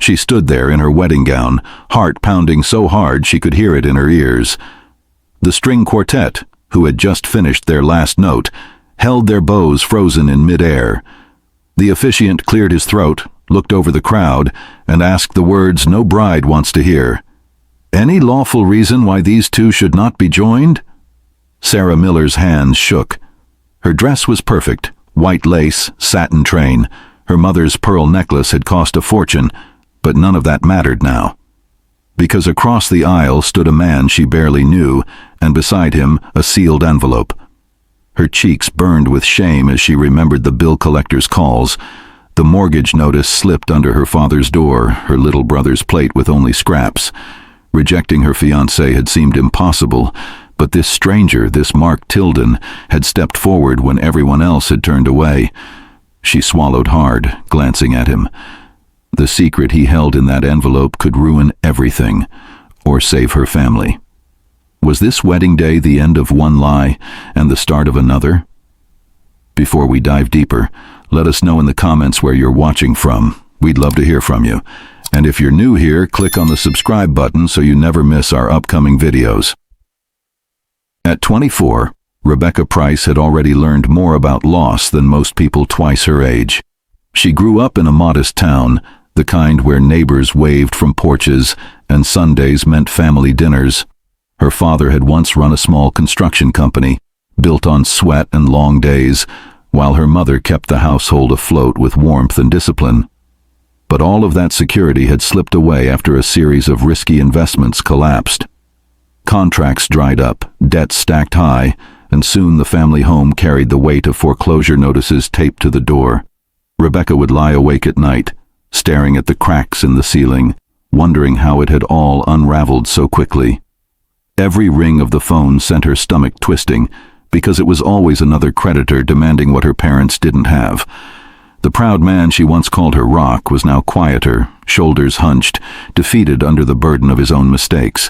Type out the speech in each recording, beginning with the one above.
She stood there in her wedding gown, heart pounding so hard she could hear it in her ears. The string quartet, who had just finished their last note, held their bows frozen in mid-air. The officiant cleared his throat, looked over the crowd, and asked the words no bride wants to hear. "Any lawful reason why these two should not be joined?" Sarah Miller's hands shook. Her dress was perfect, white lace, satin train. Her mother's pearl necklace had cost a fortune, but none of that mattered now. Because across the aisle stood a man she barely knew, and beside him a sealed envelope. Her cheeks burned with shame as she remembered the bill collector's calls. The mortgage notice slipped under her father's door, her little brother's plate with only scraps. Rejecting her fiancé had seemed impossible, but this stranger, this Mark Tilden, had stepped forward when everyone else had turned away. She swallowed hard, glancing at him. The secret he held in that envelope could ruin everything, or save her family. Was this wedding day the end of one lie and the start of another? Before we dive deeper, let us know in the comments where you're watching from. We'd love to hear from you. And if you're new here, click on the subscribe button so you never miss our upcoming videos. At 24, Rebecca Price had already learned more about loss than most people twice her age. She grew up in a modest town, the kind where neighbors waved from porches and Sundays meant family dinners. Her father had once run a small construction company, built on sweat and long days, while her mother kept the household afloat with warmth and discipline. But all of that security had slipped away after a series of risky investments collapsed. Contracts dried up, debts stacked high, and soon the family home carried the weight of foreclosure notices taped to the door. Rebecca would lie awake at night, staring at the cracks in the ceiling, wondering how it had all unraveled so quickly. Every ring of the phone sent her stomach twisting, because it was always another creditor demanding what her parents didn't have. The proud man she once called her rock was now quieter, shoulders hunched, defeated under the burden of his own mistakes.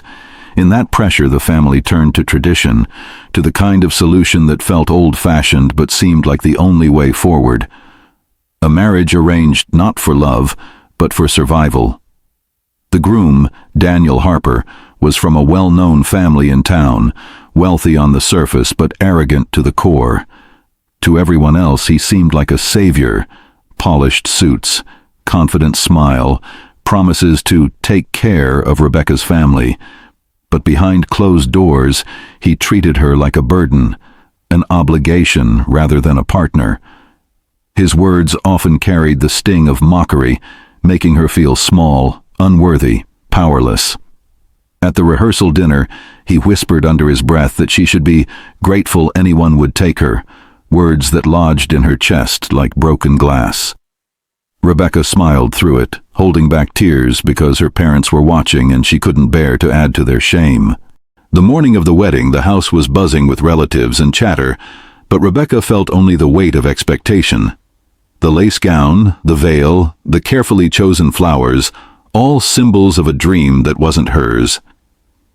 In that pressure, the family turned to tradition, to the kind of solution that felt old-fashioned but seemed like the only way forward. A marriage arranged not for love, but for survival. The groom, Daniel Harper, was from a well-known family in town, wealthy on the surface but arrogant to the core. To everyone else, he seemed like a savior. Polished suits, confident smile, promises to take care of Rebecca's family. But behind closed doors, he treated her like a burden, an obligation rather than a partner. His words often carried the sting of mockery, making her feel small, unworthy, powerless. At the rehearsal dinner, he whispered under his breath that she should be grateful anyone would take her, words that lodged in her chest like broken glass. Rebecca smiled through it, holding back tears because her parents were watching and she couldn't bear to add to their shame. The morning of the wedding, the house was buzzing with relatives and chatter, but Rebecca felt only the weight of expectation. The lace gown, the veil, the carefully chosen flowers, all symbols of a dream that wasn't hers.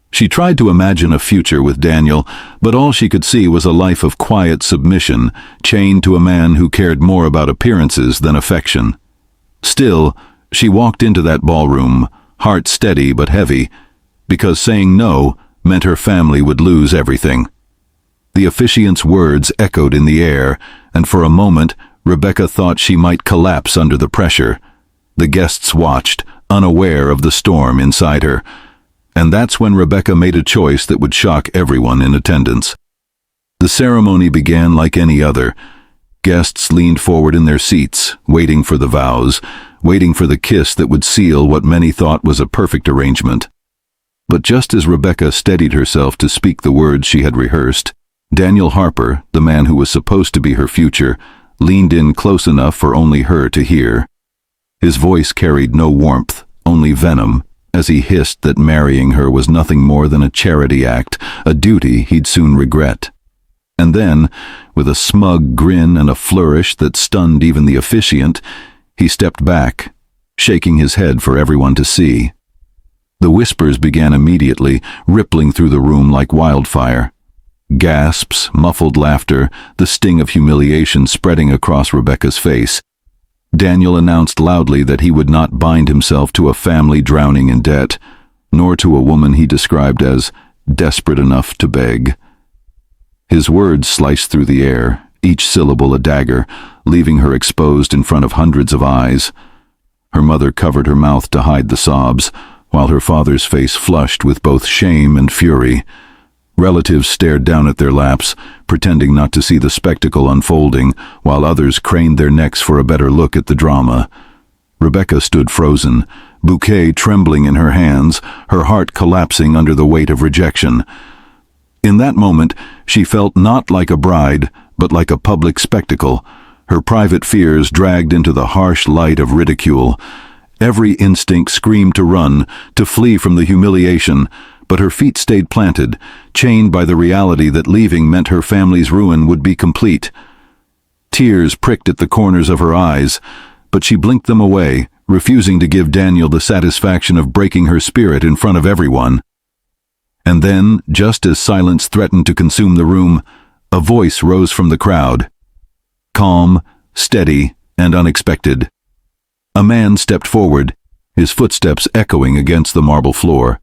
She tried to imagine a future with Daniel, but all she could see was a life of quiet submission, chained to a man who cared more about appearances than affection. Still, she walked into that ballroom, heart steady but heavy, because saying no meant her family would lose everything. The officiant's words echoed in the air, and for a moment, Rebecca thought she might collapse under the pressure. The guests watched, unaware of the storm inside her. And that's when Rebecca made a choice that would shock everyone in attendance. The ceremony began like any other. Guests leaned forward in their seats, waiting for the vows, waiting for the kiss that would seal what many thought was a perfect arrangement. But just as Rebecca steadied herself to speak the words she had rehearsed, Daniel Harper, the man who was supposed to be her future, leaned in close enough for only her to hear. His voice carried no warmth, only venom, as he hissed that marrying her was nothing more than a charity act, a duty he'd soon regret. And then, with a smug grin and a flourish that stunned even the officiant, he stepped back, shaking his head for everyone to see. The whispers began immediately, rippling through the room like wildfire. Gasps, muffled laughter, the sting of humiliation spreading across Rebecca's face. Daniel announced loudly that he would not bind himself to a family drowning in debt, nor to a woman he described as desperate enough to beg. His words sliced through the air, each syllable a dagger, leaving her exposed in front of hundreds of eyes. Her mother covered her mouth to hide the sobs, while her father's face flushed with both shame and fury. Relatives stared down at their laps, pretending not to see the spectacle unfolding, while others craned their necks for a better look at the drama. Rebecca stood frozen, bouquet trembling in her hands, her heart collapsing under the weight of rejection. In that moment, she felt not like a bride, but like a public spectacle, her private fears dragged into the harsh light of ridicule. Every instinct screamed to run, to flee from the humiliation, but her feet stayed planted, chained by the reality that leaving meant her family's ruin would be complete. Tears pricked at the corners of her eyes, but she blinked them away, refusing to give Daniel the satisfaction of breaking her spirit in front of everyone. And then, just as silence threatened to consume the room, a voice rose from the crowd. Calm, steady, and unexpected. A man stepped forward, his footsteps echoing against the marble floor.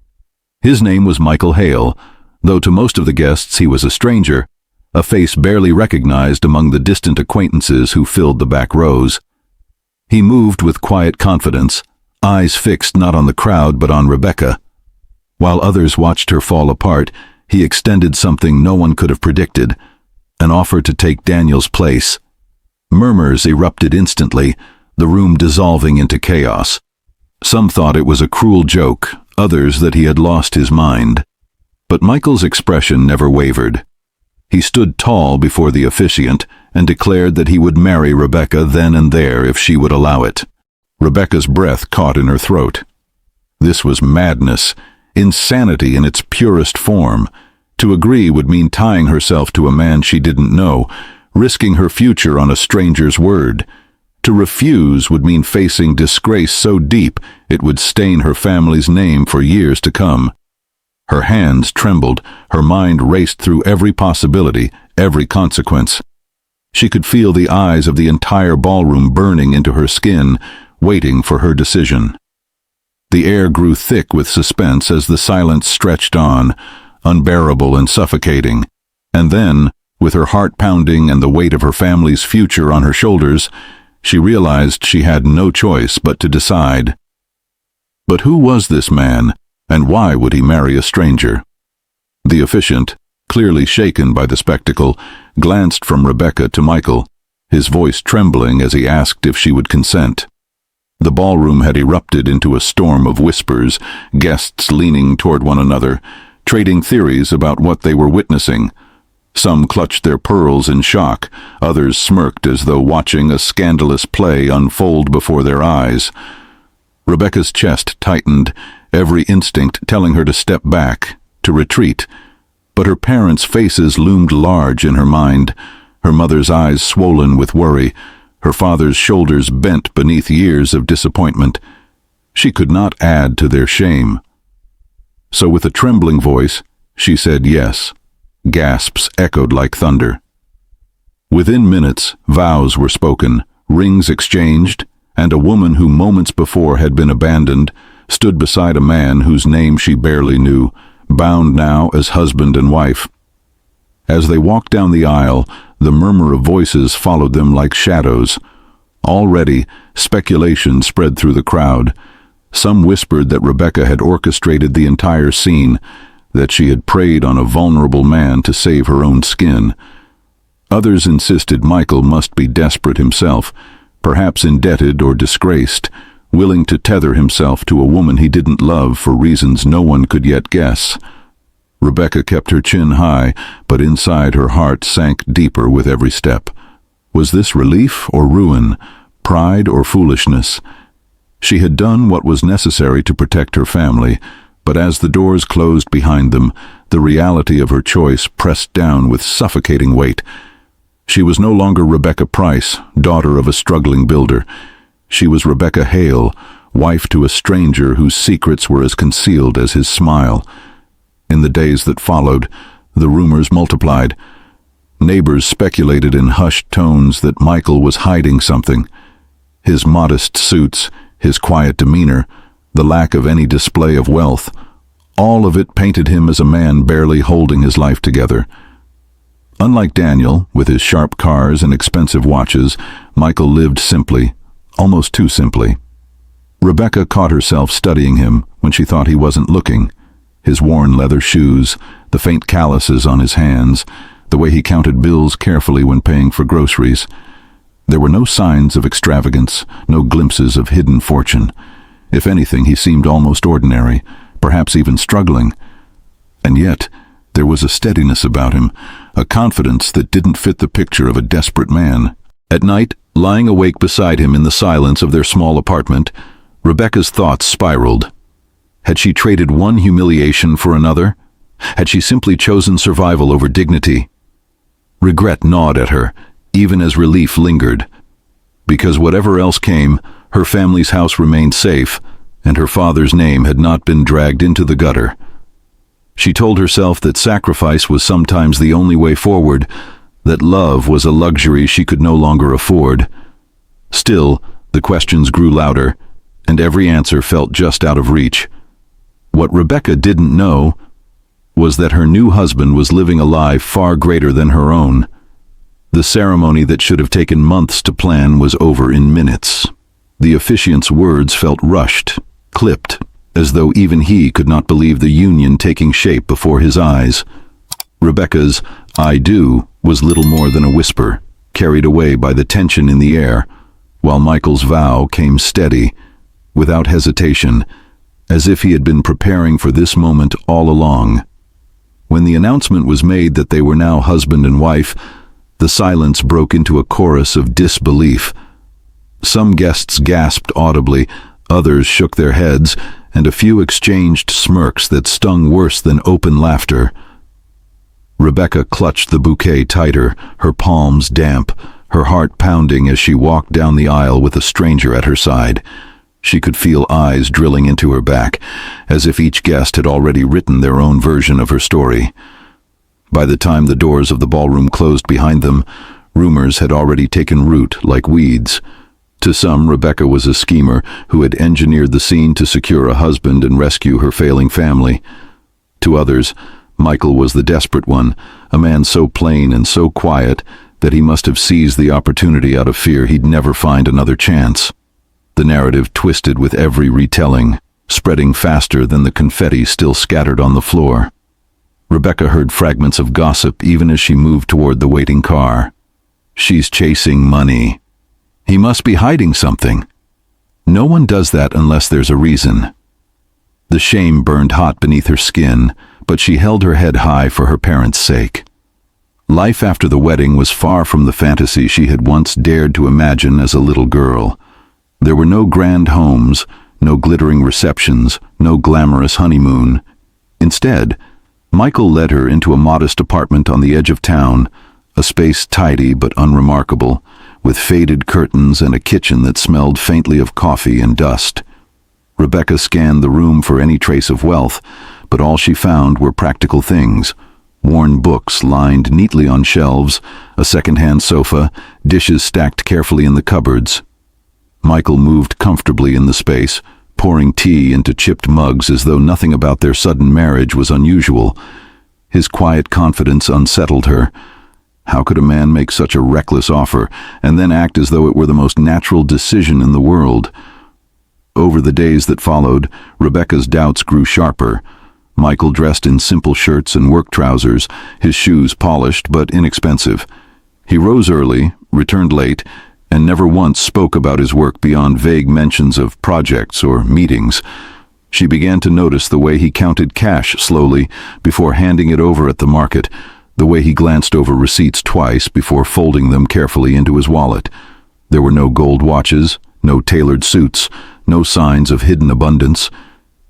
His name was Michael Hale, though to most of the guests he was a stranger, a face barely recognized among the distant acquaintances who filled the back rows. He moved with quiet confidence, eyes fixed not on the crowd but on Rebecca. While others watched her fall apart, he extended something no one could have predicted, an offer to take Daniel's place. Murmurs erupted instantly, the room dissolving into chaos. Some thought it was a cruel joke, others that he had lost his mind. But Michael's expression never wavered. He stood tall before the officiant and declared that he would marry Rebecca then and there if she would allow it. Rebecca's breath caught in her throat. This was madness, insanity in its purest form. To agree would mean tying herself to a man she didn't know, risking her future on a stranger's word. To refuse would mean facing disgrace so deep it would stain her family's name for years to come. Her hands trembled, her mind raced through every possibility, every consequence. She could feel the eyes of the entire ballroom burning into her skin, waiting for her decision. The air grew thick with suspense as the silence stretched on, unbearable and suffocating. And then, with her heart pounding and the weight of her family's future on her shoulders, she realized she had no choice but to decide. But who was this man, and why would he marry a stranger? The officiant, clearly shaken by the spectacle, glanced from Rebecca to Michael, his voice trembling as he asked if she would consent. The ballroom had erupted into a storm of whispers, guests leaning toward one another, trading theories about what they were witnessing. Some clutched their pearls in shock, others smirked as though watching a scandalous play unfold before their eyes. Rebecca's chest tightened, every instinct telling her to step back, to retreat. But her parents' faces loomed large in her mind, her mother's eyes swollen with worry, her father's shoulders bent beneath years of disappointment. She could not add to their shame. So with a trembling voice, she said yes. Gasps echoed like thunder. Within minutes, vows were spoken, rings exchanged, and a woman who moments before had been abandoned stood beside a man whose name she barely knew, bound now as husband and wife. As they walked down the aisle, the murmur of voices followed them like shadows. Already, speculation spread through the crowd. Some whispered that Rebecca had orchestrated the entire scene, that she had preyed on a vulnerable man to save her own skin. Others insisted Michael must be desperate himself, perhaps indebted or disgraced, willing to tether himself to a woman he didn't love for reasons no one could yet guess. Rebecca kept her chin high, but inside her heart sank deeper with every step. Was this relief or ruin, pride or foolishness? She had done what was necessary to protect her family, but as the doors closed behind them, the reality of her choice pressed down with suffocating weight. She was no longer Rebecca Price, daughter of a struggling builder. She was Rebecca Hale, wife to a stranger whose secrets were as concealed as his smile. In the days that followed, the rumors multiplied. Neighbors speculated in hushed tones that Michael was hiding something. His modest suits, his quiet demeanor, the lack of any display of wealth, all of it painted him as a man barely holding his life together. Unlike Daniel, with his sharp cars and expensive watches, Michael lived simply, almost too simply. Rebecca caught herself studying him when she thought he wasn't looking. His worn leather shoes, the faint calluses on his hands, the way he counted bills carefully when paying for groceries. There were no signs of extravagance, no glimpses of hidden fortune. If anything, he seemed almost ordinary, perhaps even struggling. And yet, there was a steadiness about him, a confidence that didn't fit the picture of a desperate man. At night, lying awake beside him in the silence of their small apartment, Rebecca's thoughts spiraled. Had she traded one humiliation for another? Had she simply chosen survival over dignity? Regret gnawed at her, even as relief lingered. Because whatever else came, her family's house remained safe, and her father's name had not been dragged into the gutter. She told herself that sacrifice was sometimes the only way forward, that love was a luxury she could no longer afford. Still, the questions grew louder, and every answer felt just out of reach. What Rebecca didn't know was that her new husband was living a lie far greater than her own. The ceremony that should have taken months to plan was over in minutes. The officiant's words felt rushed, clipped, as though even he could not believe the union taking shape before his eyes. Rebecca's "I do" was little more than a whisper, carried away by the tension in the air, while Michael's vow came steady, without hesitation, as if he had been preparing for this moment all along. When the announcement was made that they were now husband and wife, the silence broke into a chorus of disbelief. Some guests gasped audibly, others shook their heads, and a few exchanged smirks that stung worse than open laughter. Rebecca clutched the bouquet tighter, her palms damp, her heart pounding as she walked down the aisle with a stranger at her side. She could feel eyes drilling into her back, as if each guest had already written their own version of her story. By the time the doors of the ballroom closed behind them, rumors had already taken root like weeds. To some, Rebecca was a schemer who had engineered the scene to secure a husband and rescue her failing family. To others, Michael was the desperate one, a man so plain and so quiet that he must have seized the opportunity out of fear he'd never find another chance. The narrative twisted with every retelling, spreading faster than the confetti still scattered on the floor. Rebecca heard fragments of gossip even as she moved toward the waiting car. "She's chasing money. He must be hiding something. No one does that unless there's a reason." The shame burned hot beneath her skin, but she held her head high for her parents' sake. Life after the wedding was far from the fantasy she had once dared to imagine as a little girl. There were no grand homes, no glittering receptions, no glamorous honeymoon. Instead, Michael led her into a modest apartment on the edge of town, a space tidy but unremarkable, with faded curtains and a kitchen that smelled faintly of coffee and dust. Rebecca scanned the room for any trace of wealth, but all she found were practical things: worn books lined neatly on shelves, a second-hand sofa, dishes stacked carefully in the cupboards. Michael moved comfortably in the space, pouring tea into chipped mugs as though nothing about their sudden marriage was unusual. His quiet confidence unsettled her. How could a man make such a reckless offer and then act as though it were the most natural decision in the world? Over the days that followed, Rebecca's doubts grew sharper. Michael dressed in simple shirts and work trousers, his shoes polished but inexpensive. He rose early, returned late, and never once spoke about his work beyond vague mentions of projects or meetings. She began to notice the way he counted cash slowly before handing it over at the market, the way he glanced over receipts twice before folding them carefully into his wallet. There were no gold watches, no tailored suits, no signs of hidden abundance.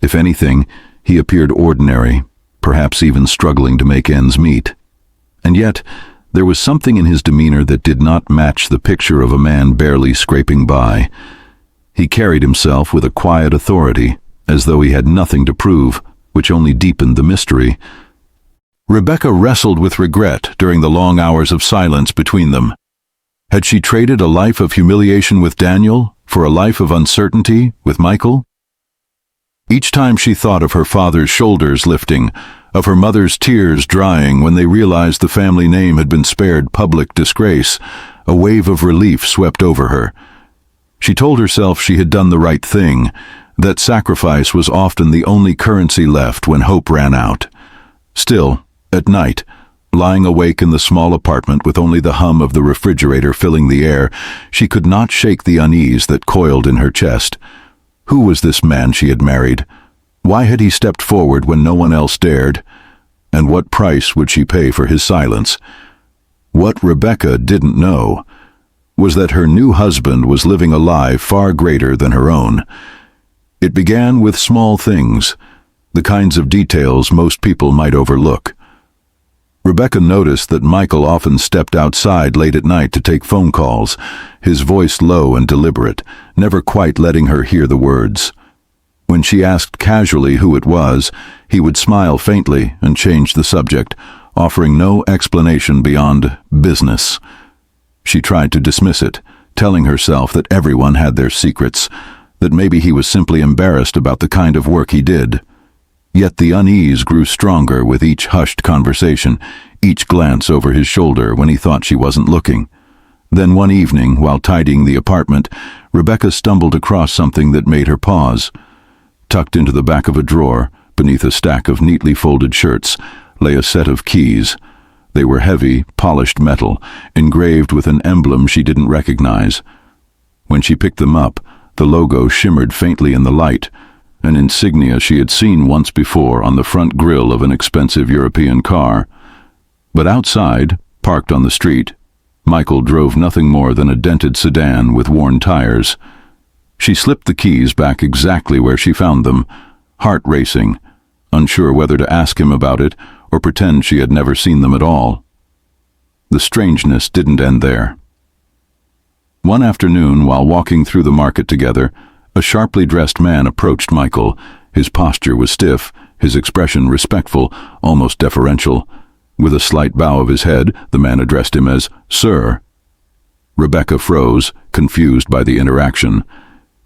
If anything, he appeared ordinary, perhaps even struggling to make ends meet. And yet, there was something in his demeanor that did not match the picture of a man barely scraping by. He carried himself with a quiet authority, as though he had nothing to prove, which only deepened the mystery. Rebecca wrestled with regret during the long hours of silence between them. Had she traded a life of humiliation with Daniel For a life of uncertainty with Michael? Each time she thought of her father's shoulders lifting, of her mother's tears drying when they realized the family name had been spared public disgrace, a wave of relief swept over her. She told herself she had done the right thing, that sacrifice was often the only currency left when hope ran out. Still, at night, lying awake in the small apartment with only the hum of the refrigerator filling the air, she could not shake the unease that coiled in her chest. Who was this man she had married? Why had he stepped forward when no one else dared? And what price would she pay for his silence? What Rebecca didn't know was that her new husband was living a lie far greater than her own. It began with small things, the kinds of details most people might overlook. Rebecca noticed that Michael often stepped outside late at night to take phone calls, his voice low and deliberate, never quite letting her hear the words. When she asked casually who it was, he would smile faintly and change the subject, offering no explanation beyond business. She tried to dismiss it, telling herself that everyone had their secrets, that maybe he was simply embarrassed about the kind of work he did. Yet the unease grew stronger with each hushed conversation, each glance over his shoulder when he thought she wasn't looking. Then one evening, while tidying the apartment, Rebecca stumbled across something that made her pause. Tucked into the back of a drawer, beneath a stack of neatly folded shirts, lay a set of keys. They were heavy, polished metal, engraved with an emblem she didn't recognize. When she picked them up, the logo shimmered faintly in the light, an insignia she had seen once before on the front grille of an expensive European car. But outside, parked on the street, Michael drove nothing more than a dented sedan with worn tires. She slipped the keys back exactly where she found them, heart racing, unsure whether to ask him about it or pretend she had never seen them at all. The strangeness didn't end there. One afternoon, while walking through the market together, a sharply dressed man approached Michael. His posture was stiff, his expression respectful, almost deferential. With a slight bow of his head, the man addressed him as "Sir." Rebecca froze, confused by the interaction.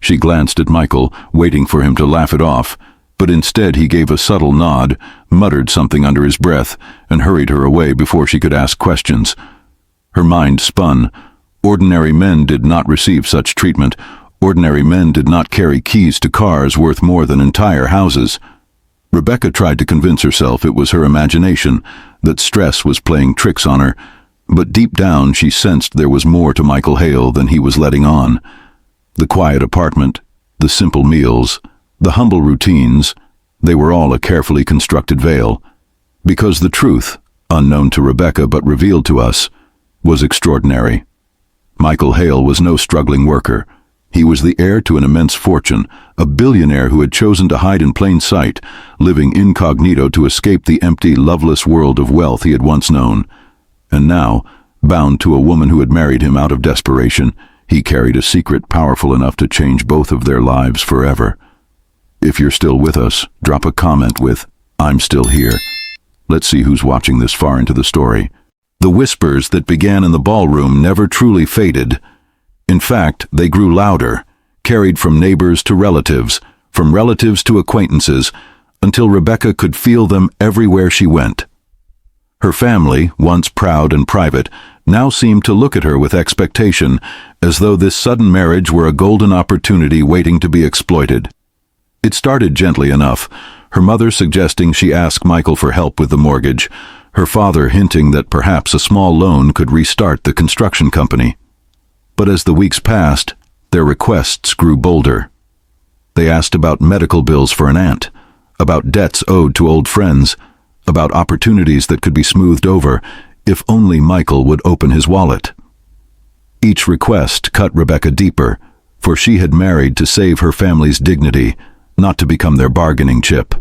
She glanced at Michael, waiting for him to laugh it off, but instead he gave a subtle nod, muttered something under his breath, and hurried her away before she could ask questions. Her mind spun. Ordinary men did not receive such treatment. Ordinary men did not carry keys to cars worth more than entire houses. Rebecca tried to convince herself it was her imagination, that stress was playing tricks on her, but deep down she sensed there was more to Michael Hale than he was letting on. The quiet apartment, the simple meals, the humble routines, they were all a carefully constructed veil. Because the truth, unknown to Rebecca but revealed to us, was extraordinary. Michael Hale was no struggling worker. He was the heir to an immense fortune, a billionaire who had chosen to hide in plain sight, living incognito to escape the empty, loveless world of wealth he had once known. And now, bound to a woman who had married him out of desperation, he carried a secret powerful enough to change both of their lives forever. If you're still with us, drop a comment with, "I'm still here." Let's see who's watching this far into the story. The whispers that began in the ballroom never truly faded. In fact, they grew louder, carried from neighbors to relatives, from relatives to acquaintances, until Rebecca could feel them everywhere she went. Her family, once proud and private, now seemed to look at her with expectation, as though this sudden marriage were a golden opportunity waiting to be exploited. It started gently enough, her mother suggesting she ask Michael for help with the mortgage, her father hinting that perhaps a small loan could restart the construction company. But as the weeks passed, their requests grew bolder. They asked about medical bills for an aunt, about debts owed to old friends, about opportunities that could be smoothed over if only Michael would open his wallet. Each request cut Rebecca deeper, for she had married to save her family's dignity, not to become their bargaining chip.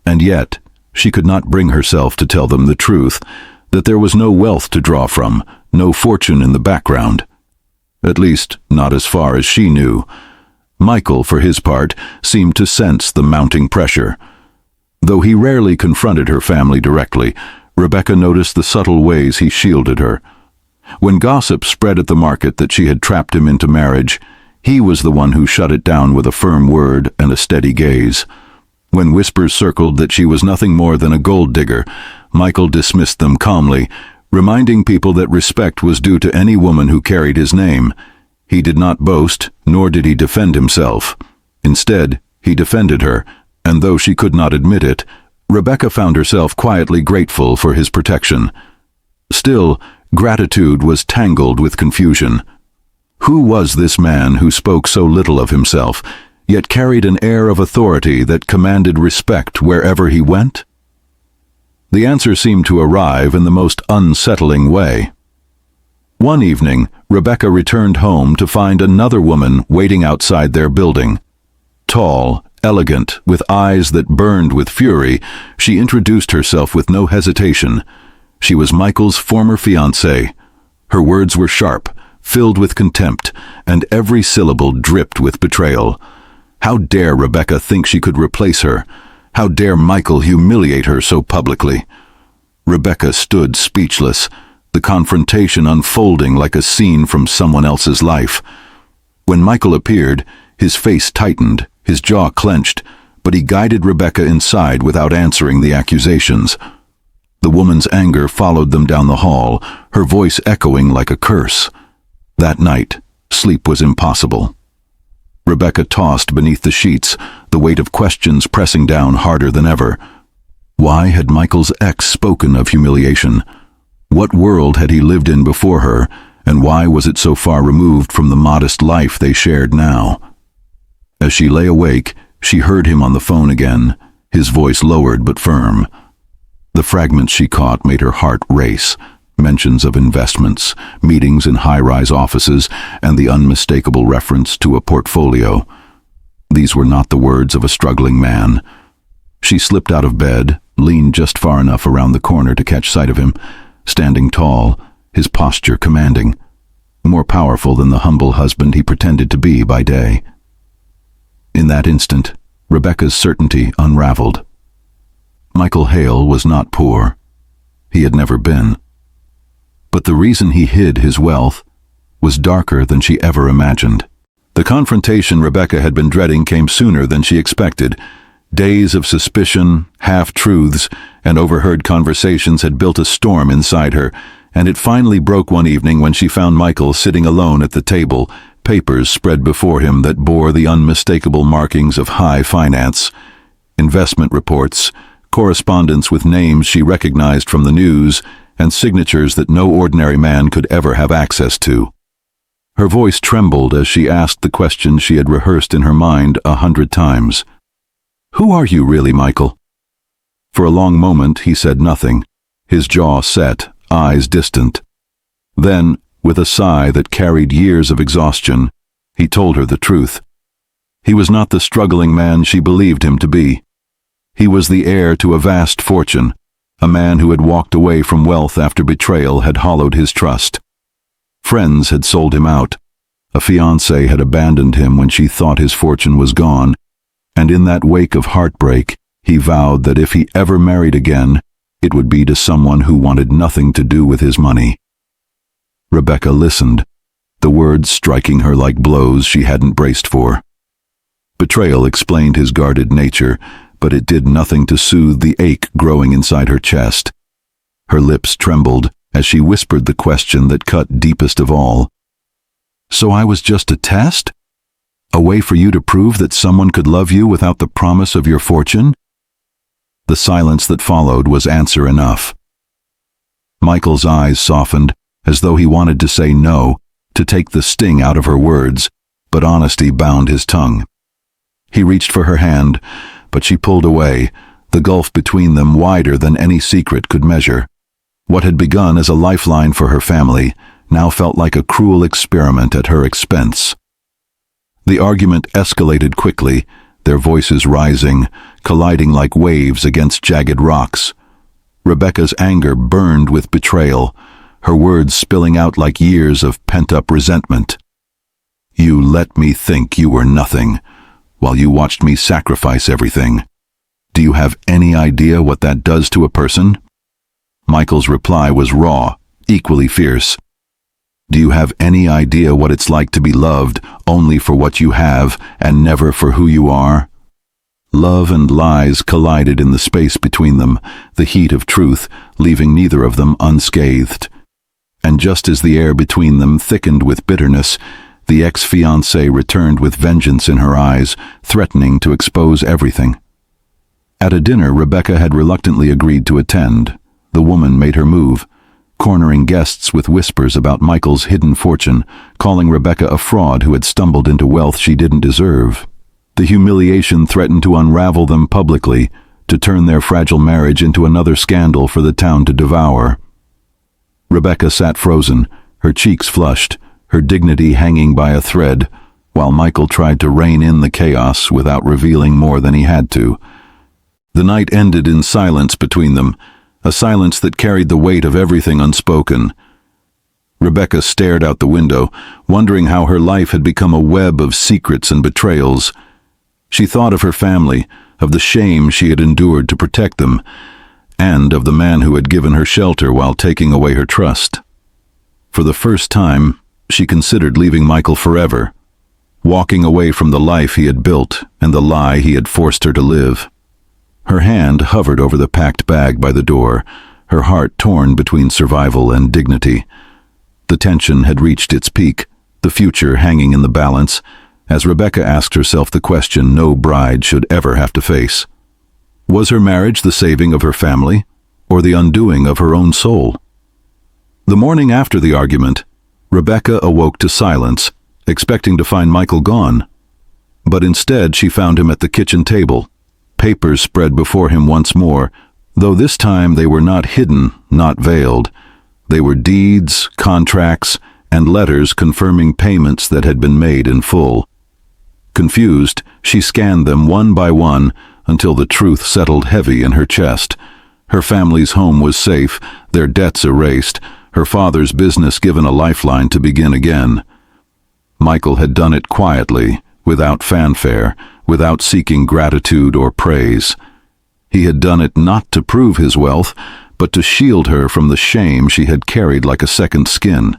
And yet, she could not bring herself to tell them the truth, that there was no wealth to draw from, no fortune in the background. At least, not as far as she knew. Michael, for his part, seemed to sense the mounting pressure. Though he rarely confronted her family directly, Rebecca noticed the subtle ways he shielded her. When gossip spread at the market that she had trapped him into marriage, He was the one who shut it down with a firm word and a steady gaze. When whispers circled that she was nothing more than a gold digger, Michael dismissed them calmly, reminding people that respect was due to any woman who carried his name. He did not boast, nor did he defend himself. Instead, he defended her, and though she could not admit it, Rebecca found herself quietly grateful for his protection. Still, gratitude was tangled with confusion. Who was this man who spoke so little of himself, yet carried an air of authority that commanded respect wherever he went? The answer seemed to arrive in the most unsettling way. One evening, Rebecca returned home to find another woman waiting outside their building. Tall, elegant, with eyes that burned with fury, she introduced herself with no hesitation. She was Michael's former fiancée. Her words were sharp, filled with contempt, and every syllable dripped with betrayal. How dare Rebecca think she could replace her? How dare Michael humiliate her so publicly? Rebecca stood speechless, the confrontation unfolding like a scene from someone else's life. When Michael appeared, his face tightened, his jaw clenched, but he guided Rebecca inside without answering the accusations. The woman's anger followed them down the hall, her voice echoing like a curse. That night, sleep was impossible. Rebecca tossed beneath the sheets, the weight of questions pressing down harder than ever. Why had Michael's ex spoken of humiliation? What world had he lived in before her, and why was it so far removed from the modest life they shared now? As she lay awake, she heard him on the phone again, his voice lowered but firm. The fragments she caught made her heart race. Mentions of investments, meetings in high-rise offices, and the unmistakable reference to a portfolio. These were not the words of a struggling man. She slipped out of bed, leaned just far enough around the corner to catch sight of him, standing tall, his posture commanding, more powerful than the humble husband he pretended to be by day. In that instant, Rebecca's certainty unraveled. Michael Hale was not poor. He had never been. But the reason he hid his wealth was darker than she ever imagined. The confrontation Rebecca had been dreading came sooner than she expected. Days of suspicion, half-truths, and overheard conversations had built a storm inside her, and it finally broke one evening when she found Michael sitting alone at the table, papers spread before him that bore the unmistakable markings of high finance. Investment reports, correspondence with names she recognized from the news, and signatures that no ordinary man could ever have access to. Her voice trembled as she asked the question she had rehearsed in her mind 100 times. "Who are you really, Michael?" For a long moment he said nothing, his jaw set, eyes distant. Then, with a sigh that carried years of exhaustion, he told her the truth. He was not the struggling man she believed him to be. He was the heir to a vast fortune, a man who had walked away from wealth after betrayal had hollowed his trust. Friends had sold him out. A fiancée had abandoned him when she thought his fortune was gone, and in that wake of heartbreak, he vowed that if he ever married again, it would be to someone who wanted nothing to do with his money. Rebecca listened, the words striking her like blows she hadn't braced for. Betrayal explained his guarded nature, but it did nothing to soothe the ache growing inside her chest. Her lips trembled as she whispered the question that cut deepest of all. "So I was just a test? A way for you to prove that someone could love you without the promise of your fortune?" The silence that followed was answer enough. Michael's eyes softened, as though he wanted to say no, to take the sting out of her words, but honesty bound his tongue. He reached for her hand, but she pulled away, the gulf between them wider than any secret could measure. What had begun as a lifeline for her family now felt like a cruel experiment at her expense. The argument escalated quickly, their voices rising, colliding like waves against jagged rocks. Rebecca's anger burned with betrayal, her words spilling out like years of pent-up resentment. "You let me think you were nothing, while you watched me sacrifice everything. Do you have any idea what that does to a person?" Michael's reply was raw, equally fierce. "Do you have any idea what it's like to be loved only for what you have and never for who you are? Love and lies collided in the space between them, the heat of truth leaving neither of them unscathed. And just as the air between them thickened with bitterness, the ex-fiancé returned with vengeance in her eyes, threatening to expose everything. At a dinner Rebecca had reluctantly agreed to attend. The woman made her move, cornering guests with whispers about Michael's hidden fortune, calling Rebecca a fraud who had stumbled into wealth she didn't deserve. The humiliation threatened to unravel them publicly, to turn their fragile marriage into another scandal for the town to devour. Rebecca sat frozen, her cheeks flushed, her dignity hanging by a thread, while Michael tried to rein in the chaos without revealing more than he had to. The night ended in silence between them, a silence that carried the weight of everything unspoken. Rebecca stared out the window, wondering how her life had become a web of secrets and betrayals. She thought of her family, of the shame she had endured to protect them, and of the man who had given her shelter while taking away her trust. For the first time, she considered leaving Michael forever, walking away from the life he had built and the lie he had forced her to live. Her hand hovered over the packed bag by the door, her heart torn between survival and dignity. The tension had reached its peak, the future hanging in the balance, as Rebecca asked herself the question no bride should ever have to face. Was her marriage the saving of her family, or the undoing of her own soul? The morning after the argument, Rebecca awoke to silence, expecting to find Michael gone. But instead she found him at the kitchen table, papers spread before him once more, though this time they were not hidden, not veiled. They were deeds, contracts, and letters confirming payments that had been made in full. Confused, she scanned them one by one until the truth settled heavy in her chest. Her family's home was safe, their debts erased, her father's business given a lifeline to begin again. Michael had done it quietly, without fanfare, without seeking gratitude or praise. He had done it not to prove his wealth, but to shield her from the shame she had carried like a second skin.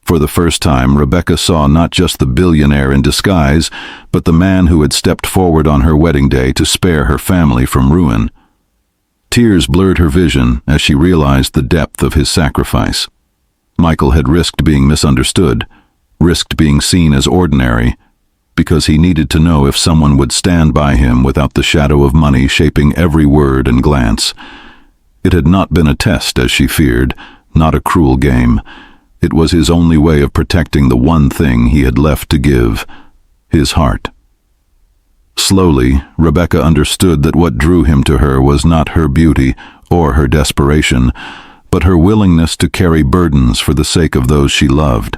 For the first time, Rebecca saw not just the billionaire in disguise, but the man who had stepped forward on her wedding day to spare her family from ruin. Tears blurred her vision as she realized the depth of his sacrifice. Michael had risked being misunderstood, risked being seen as ordinary, because he needed to know if someone would stand by him without the shadow of money shaping every word and glance. It had not been a test, as she feared, not a cruel game. It was his only way of protecting the one thing he had left to give, his heart. Slowly, Rebecca understood that what drew him to her was not her beauty or her desperation, but her willingness to carry burdens for the sake of those she loved.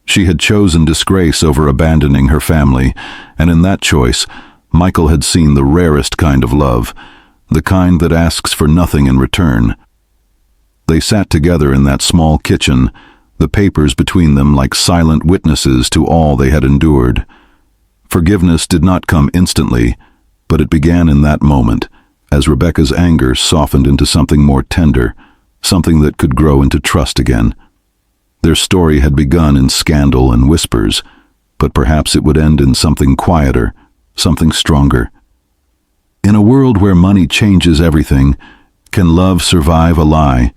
She had chosen disgrace over abandoning her family, and in that choice, Michael had seen the rarest kind of love, the kind that asks for nothing in return. They sat together in that small kitchen, the papers between them like silent witnesses to all they had endured. Forgiveness did not come instantly, but it began in that moment, as Rebecca's anger softened into something more tender, something that could grow into trust again. Their story had begun in scandal and whispers, but perhaps it would end in something quieter, something stronger. In a world where money changes everything, can love survive a lie?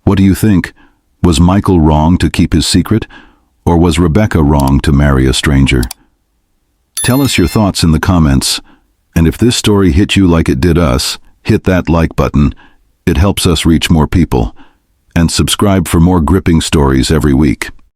What do you think? Was Michael wrong to keep his secret, or was Rebecca wrong to marry a stranger? Tell us your thoughts in the comments, and if this story hit you like it did us, hit that like button. It helps us reach more people. And subscribe for more gripping stories every week.